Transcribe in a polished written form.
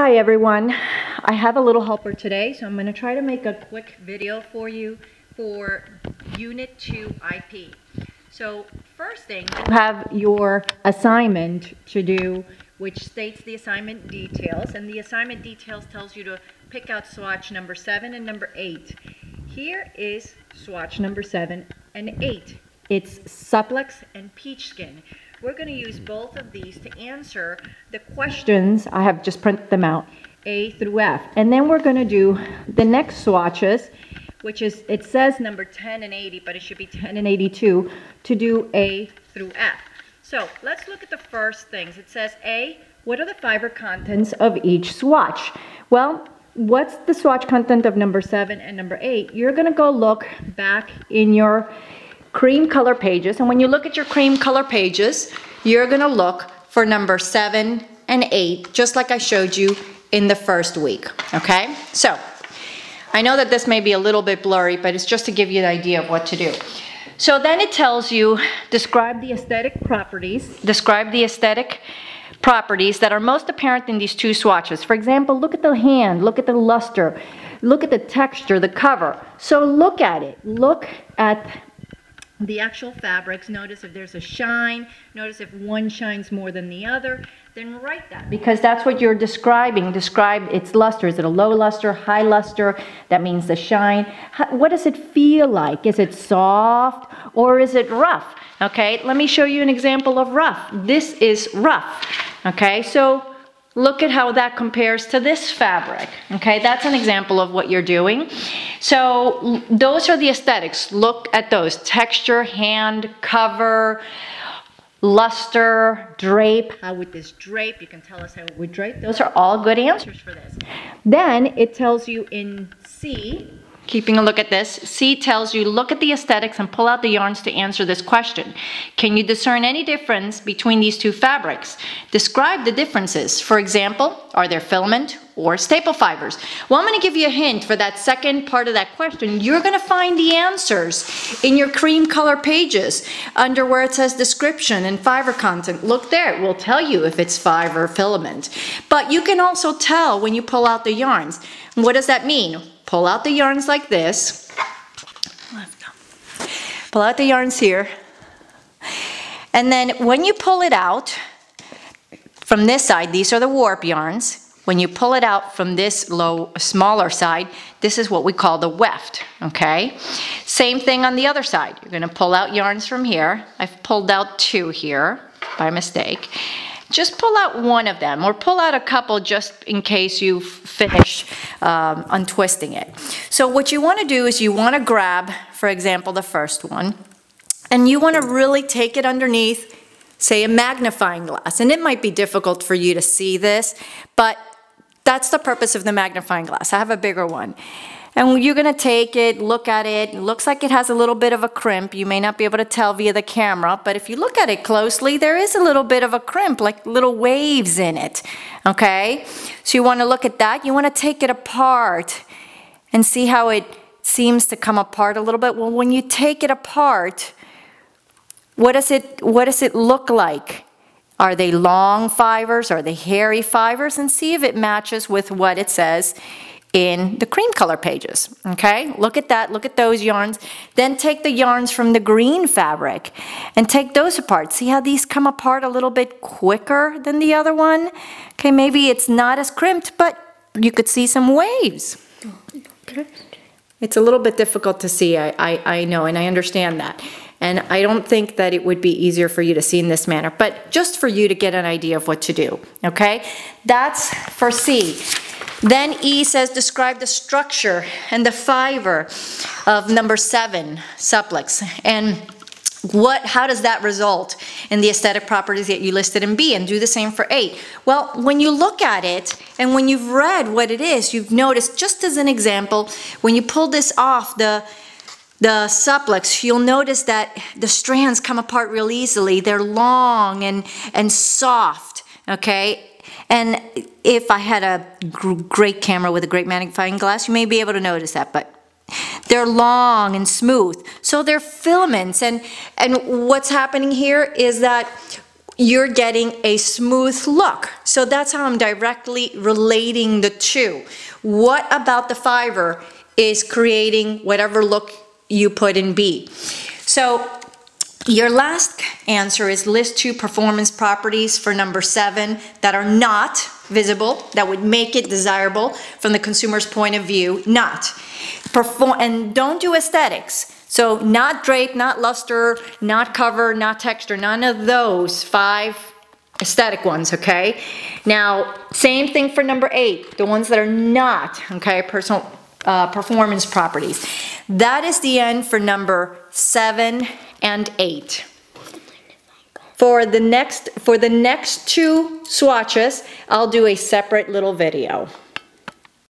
Hi everyone, I have a little helper today, so I'm going to try to make a quick video for you for Unit 2 IP. So first thing, you have your assignment to do, which states the assignment details, and the assignment details tells you to pick out swatch number 7 and number 8. Here is swatch number 7 and 8. It's Supplex and Peach Skin. We're going to use both of these to answer the questions. I have just printed them out, A through F. And then we're going to do the next swatches, which is, it says number 10 and 80, but it should be 10 and 82, to do A through F. So let's look at the first things. It says A, what are the fiber contents of each swatch? Well, what's the swatch content of number 7 and number 8? You're going to go look back in your cream color pages, and when you look at your cream color pages, you're going to look for number 7 and 8, just like I showed you in the first week. Okay, so I know that this may be a little bit blurry, but it's just to give you an idea of what to do. So then it tells you, describe the aesthetic properties that are most apparent in these two swatches. For example, look at the hand, look at the luster, look at the texture, the cover. So look at it, look at the actual fabrics. Notice if there's a shine, notice if one shines more than the other, then write that, because that's what you're describing. Describe its luster. Is it a low luster, high luster? That means the shine. What does it feel like? Is it soft or is it rough? Okay, let me show you an example of rough. This is rough. Okay, so look at how that compares to this fabric. Okay, that's an example of what you're doing. So those are the aesthetics. Look at those. Texture, hand, cover, luster, drape. How would this drape? You can tell us how it would drape. Those are all good answers for this. Then it tells you in C, keeping a look at this, C tells you, look at the aesthetics and pull out the yarns to answer this question. Can you discern any difference between these two fabrics? Describe the differences. For example, are there filament or staple fibers? Well, I'm going to give you a hint for that second part of that question. You're going to find the answers in your cream color pages under where it says description and fiber content. Look there. It will tell you if it's fiber or filament. But you can also tell when you pull out the yarns. What does that mean? Pull out the yarns like this. Let's go. Pull out the yarns here. And then when you pull it out from this side, these are the warp yarns. When you pull it out from this smaller side, this is what we call the weft, okay? Same thing on the other side. You're going to pull out yarns from here. I've pulled out 2 here by mistake. Just pull out one of them, or pull out a couple just in case you finish untwisting it. So what you want to do is you want to grab, for example, the first one, and you want to really take it underneath, say, a magnifying glass. And it might be difficult for you to see this, but that's the purpose of the magnifying glass. I have a bigger one. And you're going to take it, look at it. It looks like it has a little bit of a crimp. You may not be able to tell via the camera, but if you look at it closely, there is a little bit of a crimp, like little waves in it, okay? So you want to look at that. You want to take it apart and see how it seems to come apart a little bit. Well, when you take it apart, what does it look like? Are they long fibers? Are they hairy fibers? And see if it matches with what it says in the cream color pages, okay? Look at that, look at those yarns. Then take the yarns from the green fabric and take those apart. See how these come apart a little bit quicker than the other one? Okay, maybe it's not as crimped, but you could see some waves. Okay. It's a little bit difficult to see, I know, and I understand that. And I don't think that it would be easier for you to see in this manner, but just for you to get an idea of what to do, okay? That's for C. Then E says, describe the structure and the fiber of number 7, Supplex. And how does that result in the aesthetic properties that you listed in B? And do the same for 8. Well, when you look at it and when you've read what it is, you've noticed, just as an example, when you pull this off, the Supplex, you'll notice that the strands come apart real easily. They're long and soft, okay? And if I had a great camera with a great magnifying glass, you may be able to notice that, but they're long and smooth. So they're filaments, and what's happening here is that you're getting a smooth look. So that's how I'm directly relating the two. What about the fiber is creating whatever look you put in B? So your last answer is list 2 performance properties for number 7 that are not visible, that would make it desirable from the consumer's point of view. Not. And don't do aesthetics. So not drape, not luster, not cover, not texture, none of those 5 aesthetic ones, okay? Now, same thing for number 8, the ones that are not, okay, personal performance properties. That is the end for number 7 and 8. For the next 2 swatches, I'll do a separate little video.